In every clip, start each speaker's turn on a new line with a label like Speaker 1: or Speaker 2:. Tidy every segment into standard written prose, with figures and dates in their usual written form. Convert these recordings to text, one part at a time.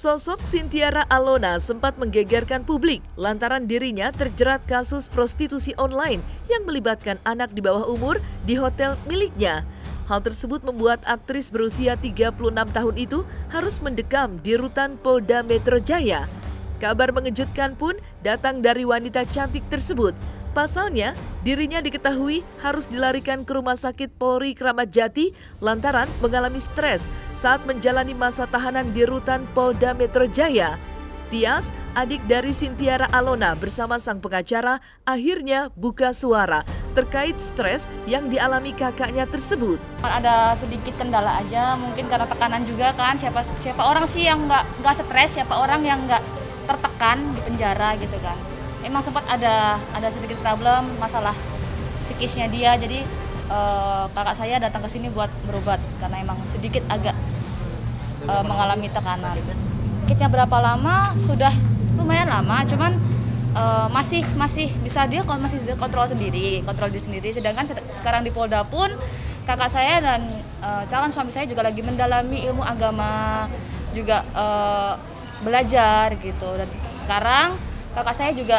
Speaker 1: Sosok Sintiara Alona sempat menggegerkan publik lantaran dirinya terjerat kasus prostitusi online yang melibatkan anak di bawah umur di hotel miliknya. Hal tersebut membuat aktris berusia 36 tahun itu harus mendekam di rutan Polda Metro Jaya. Kabar mengejutkan pun datang dari wanita cantik tersebut. Pasalnya, dirinya diketahui harus dilarikan ke Rumah Sakit Polri Kramat Jati lantaran mengalami stres saat menjalani masa tahanan di rutan Polda Metro Jaya. Tias, adik dari Sintiara Alona bersama sang pengacara, akhirnya buka suara terkait stres yang dialami kakaknya tersebut.
Speaker 2: Ada sedikit kendala aja, mungkin karena tekanan juga kan. Siapa orang sih yang nggak stres, siapa orang yang nggak tertekan di penjara gitu kan. Emang sempat ada sedikit problem masalah psikisnya dia, jadi kakak saya datang ke sini buat berobat karena emang sedikit agak mengalami tekanan. Sakitnya berapa lama? Sudah lumayan lama, cuman masih bisa kontrol diri sendiri. Sedangkan sekarang di Polda pun kakak saya dan calon suami saya juga lagi mendalami ilmu agama, juga belajar gitu. Dan sekarang kakak saya juga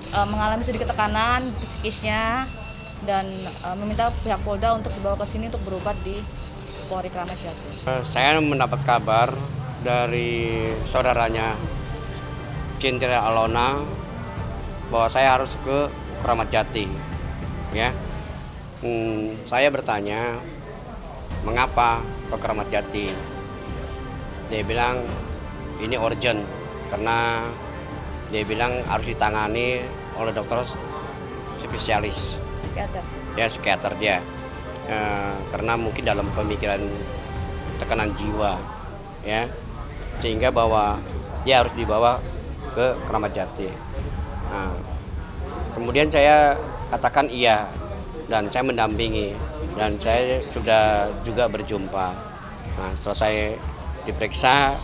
Speaker 2: mengalami sedikit tekanan psikisnya dan meminta pihak Polda untuk dibawa ke sini untuk berobat di Polri Kramat Jati.
Speaker 3: Saya mendapat kabar dari saudaranya Sintiara Alona bahwa saya harus ke Kramat Jati. Ya, saya bertanya mengapa ke Kramat Jati. Dia bilang ini urgent karena dia bilang harus ditangani oleh dokter spesialis, psikiater dia, karena mungkin dalam pemikiran tekanan jiwa, ya, sehingga bahwa dia harus dibawa ke Kramat Jati. Nah, kemudian saya katakan iya dan saya mendampingi dan saya sudah juga berjumpa. Nah, selesai diperiksa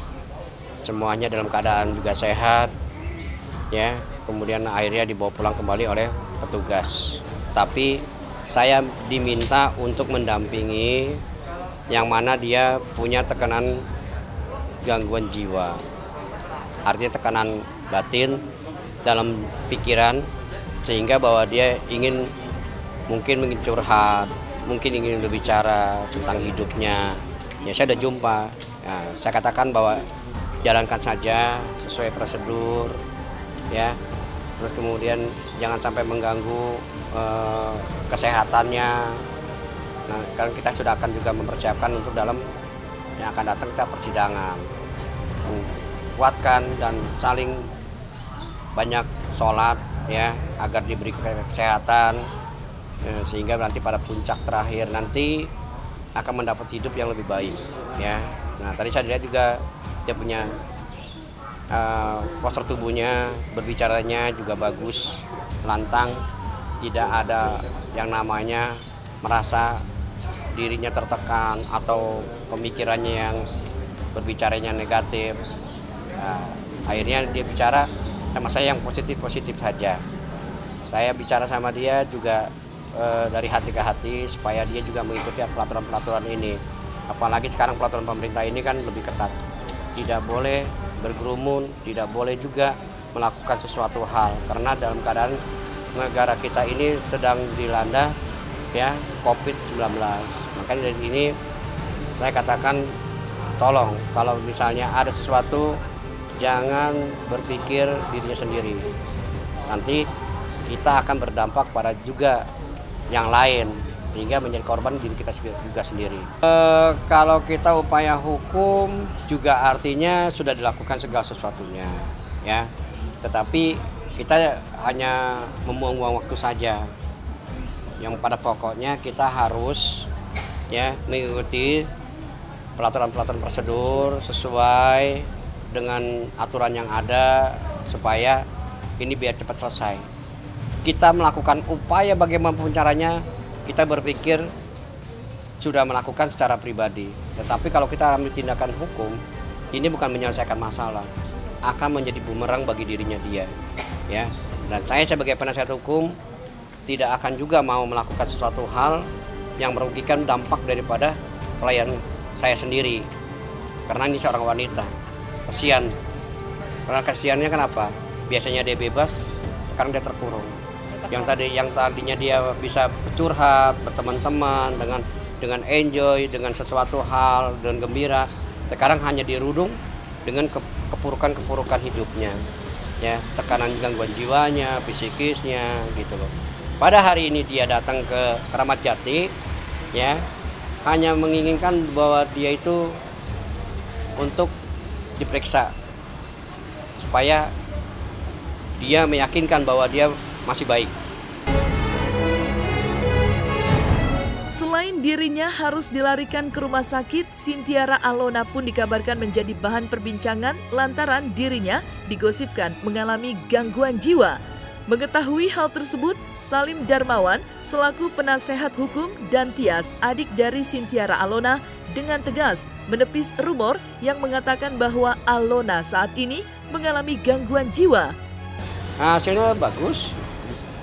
Speaker 3: semuanya dalam keadaan juga sehat. Ya, kemudian akhirnya dibawa pulang kembali oleh petugas. Tapi saya diminta untuk mendampingi yang mana dia punya tekanan gangguan jiwa. Artinya tekanan batin dalam pikiran sehingga bahwa dia mungkin curhat, mungkin ingin berbicara tentang hidupnya. Ya, saya sudah jumpa. Ya, saya katakan bahwa jalankan saja sesuai prosedur. Ya, terus kemudian jangan sampai mengganggu kesehatannya. Nah, kan kita sudah akan juga mempersiapkan untuk dalam yang akan datang kita persidangan. Kuatkan dan saling banyak sholat ya agar diberi kesehatan sehingga nanti pada puncak terakhir nanti akan mendapat hidup yang lebih baik ya. Nah, tadi saya lihat juga dia punya postur tubuhnya, berbicaranya juga bagus, lantang, tidak ada yang namanya merasa dirinya tertekan atau pemikirannya yang berbicaranya negatif. Akhirnya dia bicara sama saya yang positif-positif saja. Saya bicara sama dia juga dari hati ke hati supaya dia juga mengikuti peraturan-peraturan ini. Apalagi sekarang peraturan pemerintah ini kan lebih ketat. Tidak boleh berkerumun, tidak boleh juga melakukan sesuatu hal karena dalam keadaan negara kita ini sedang dilanda ya COVID-19. Makanya dari ini saya katakan tolong kalau misalnya ada sesuatu jangan berpikir dirinya sendiri. Nanti kita akan berdampak pada juga yang lain sehingga menjadi korban diri kita juga sendiri. Kalau kita upaya hukum juga artinya sudah dilakukan segala sesuatunya, ya. Tetapi kita hanya membuang-buang waktu saja. Yang pada pokoknya kita harus ya mengikuti peraturan-peraturan prosedur sesuai dengan aturan yang ada supaya ini biar cepat selesai. Kita melakukan upaya bagaimanapun caranya. Kita berpikir sudah melakukan secara pribadi, tetapi kalau kita ambil tindakan hukum, ini bukan menyelesaikan masalah, akan menjadi bumerang bagi dirinya dia, ya. Dan saya sebagai penasihat hukum tidak akan juga mau melakukan sesuatu hal yang merugikan dampak daripada klien saya sendiri, karena ini seorang wanita. kasihan. Karena kasihannya kenapa? Biasanya dia bebas, sekarang dia terkurung. Yang tadinya dia bisa curhat berteman-teman dengan enjoy, dengan sesuatu hal, dengan gembira, sekarang hanya dirudung dengan kepurukan-kepurukan hidupnya. Ya, tekanan gangguan jiwanya, psikisnya gitu loh. Pada hari ini dia datang ke Keramat Jati, ya, hanya menginginkan bahwa dia itu untuk diperiksa supaya dia meyakinkan bahwa dia masih baik.
Speaker 1: Selain dirinya harus dilarikan ke rumah sakit, Sintiara Alona pun dikabarkan menjadi bahan perbincangan lantaran dirinya digosipkan mengalami gangguan jiwa. Mengetahui hal tersebut, Salim Darmawan selaku penasehat hukum dan Tias, adik dari Sintiara Alona, dengan tegas menepis rumor yang mengatakan bahwa Alona saat ini mengalami gangguan jiwa.
Speaker 3: Hasilnya bagus,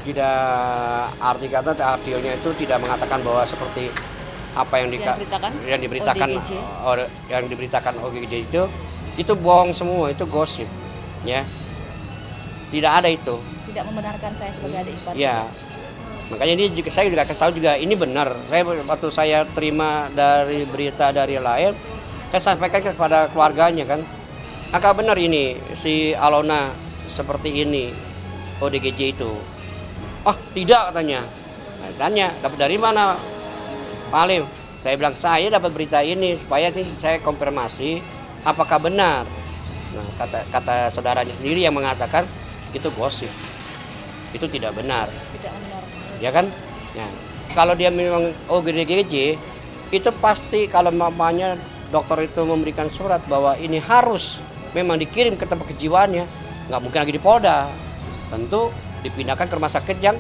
Speaker 3: tidak artinya itu tidak mengatakan bahwa seperti apa yang diberitakan OGJ itu bohong semua, itu gosip, ya. Tidak ada itu.
Speaker 2: Tidak membenarkan saya sebagai adik ipar.
Speaker 3: Ya, makanya ini juga saya juga kasih tahu juga ini benar. Waktu saya terima dari berita dari lain, saya sampaikan kepada keluarganya kan, agak benar ini si Alona seperti ini ODGJ itu. Oh tidak katanya. Nah, tanya dapat dari mana Pak Alim? Saya bilang saya dapat berita ini supaya saya konfirmasi apakah benar. Nah kata saudaranya sendiri yang mengatakan itu gosip. Itu tidak benar.
Speaker 2: Tidak benar.
Speaker 3: Ya kan? Ya. Kalau dia memang ODGJ, itu pasti kalau mamanya dokter itu memberikan surat bahwa ini harus memang dikirim ke tempat kejiwaannya, nggak mungkin lagi di Polda. Tentu dipindahkan ke rumah sakit yang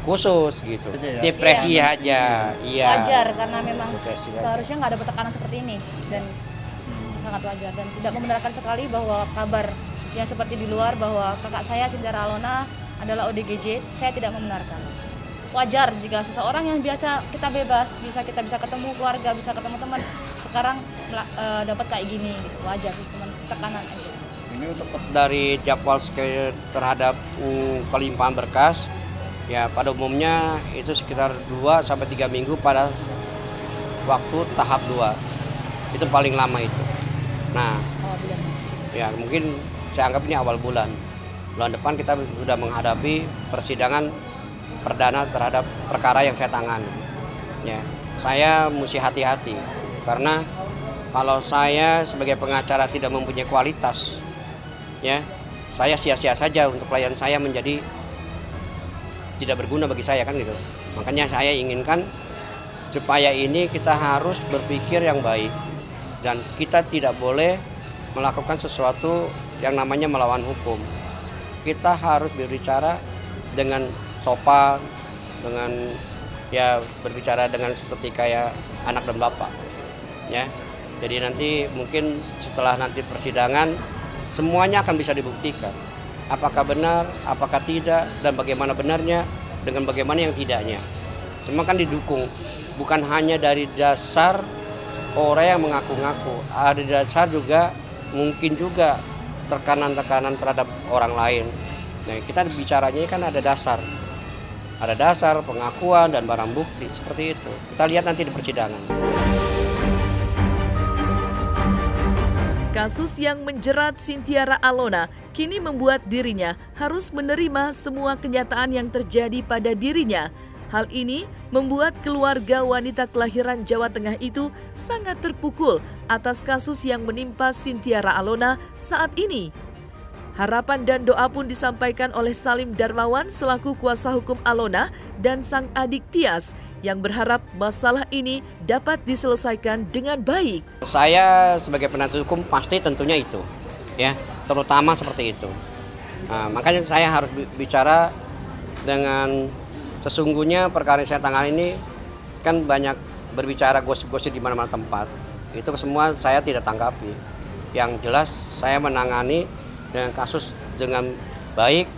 Speaker 3: khusus gitu. Depresi aja. Iya.
Speaker 2: Wajar karena memang
Speaker 3: Depresi
Speaker 2: seharusnya nggak ada tekanan seperti ini dan sangat wajar dan tidak membenarkan sekali bahwa kabar yang seperti di luar bahwa kakak saya Sintiara Alona adalah ODGJ, saya tidak membenarkan. Wajar jika seseorang yang biasa kita bebas, kita bisa ketemu keluarga, bisa ketemu teman, sekarang dapat kayak gini, gitu. Wajar teman tekanan aja.
Speaker 3: Ini untuk dari jadwal terhadap pelimpahan berkas, ya pada umumnya itu sekitar 2-3 minggu pada waktu tahap 2. Itu paling lama itu. Nah, ya mungkin saya anggap ini awal bulan. Bulan depan kita sudah menghadapi persidangan perdana terhadap perkara yang saya tangani. Ya, saya mesti hati-hati karena kalau saya sebagai pengacara tidak mempunyai kualitas, ya saya sia-sia saja untuk klien saya menjadi tidak berguna bagi saya kan gitu. Makanya saya inginkan supaya ini kita harus berpikir yang baik dan kita tidak boleh melakukan sesuatu yang namanya melawan hukum. Kita harus berbicara dengan sopan, dengan ya berbicara dengan seperti kayak anak dan bapak, ya. Jadi nanti mungkin setelah nanti persidangan semuanya akan bisa dibuktikan. Apakah benar, apakah tidak, dan bagaimana benarnya dengan bagaimana yang tidaknya. Semua kan didukung, bukan hanya dari dasar orang yang mengaku-ngaku, ada dasar juga mungkin juga tekanan-tekanan terhadap orang lain. Nah, kita bicaranya kan ada dasar. Ada dasar, pengakuan, dan barang bukti. Seperti itu. Kita lihat nanti di persidangan.
Speaker 1: Kasus yang menjerat Sintiara Alona kini membuat dirinya harus menerima semua kenyataan yang terjadi pada dirinya. Hal ini membuat keluarga wanita kelahiran Jawa Tengah itu sangat terpukul atas kasus yang menimpa Sintiara Alona saat ini. Harapan dan doa pun disampaikan oleh Salim Darmawan selaku kuasa hukum Alona dan sang adik Tias yang berharap masalah ini dapat diselesaikan dengan baik.
Speaker 3: Saya sebagai penasihat hukum pasti tentunya itu, ya, terutama seperti itu. Nah, makanya saya harus bicara dengan sesungguhnya perkara yang saya tangani ini kan banyak berbicara gosip-gosip di mana-mana tempat. Itu semua saya tidak tanggapi. Yang jelas saya menangani dengan kasus dengan baik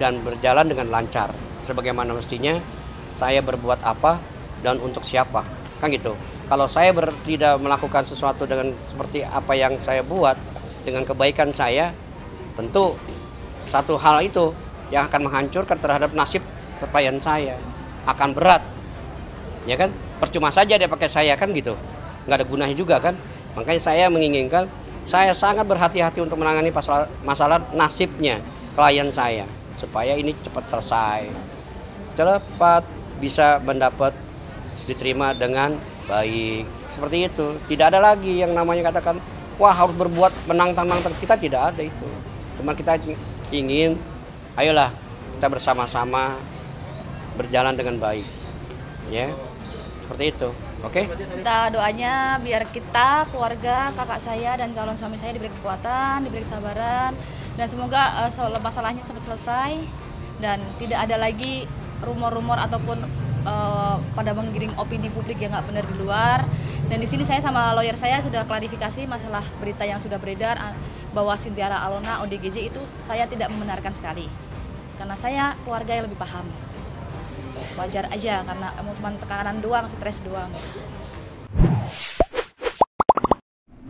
Speaker 3: dan berjalan dengan lancar. Sebagaimana mestinya saya berbuat apa dan untuk siapa. Kan gitu. Kalau saya tidak melakukan sesuatu dengan seperti apa yang saya buat, dengan kebaikan saya, tentu satu hal itu yang akan menghancurkan terhadap nasib klien saya, akan berat, ya kan? Percuma saja dia pakai saya kan gitu, nggak ada gunanya juga kan. Makanya saya menginginkan, saya sangat berhati-hati untuk menangani masalah nasibnya klien saya, supaya ini cepat selesai, cepat bisa mendapat diterima dengan baik. Seperti itu, tidak ada lagi yang namanya katakan, wah harus berbuat menantang-nantang, kita tidak ada itu. Cuma kita ingin, ayolah kita bersama-sama berjalan dengan baik, ya seperti itu. Oke?
Speaker 2: Kita doanya biar kita, keluarga, kakak saya dan calon suami saya diberi kekuatan, diberi kesabaran, dan semoga masalahnya cepat selesai dan tidak ada lagi rumor-rumor ataupun pada menggiring opini publik yang nggak benar di luar. Dan di sini saya sama lawyer saya sudah klarifikasi masalah berita yang sudah beredar bahwa Cynthia Alona ODGJ itu saya tidak membenarkan sekali. Karena saya keluarga yang lebih paham. Wajar aja karena cuma tekanan doang, stres doang.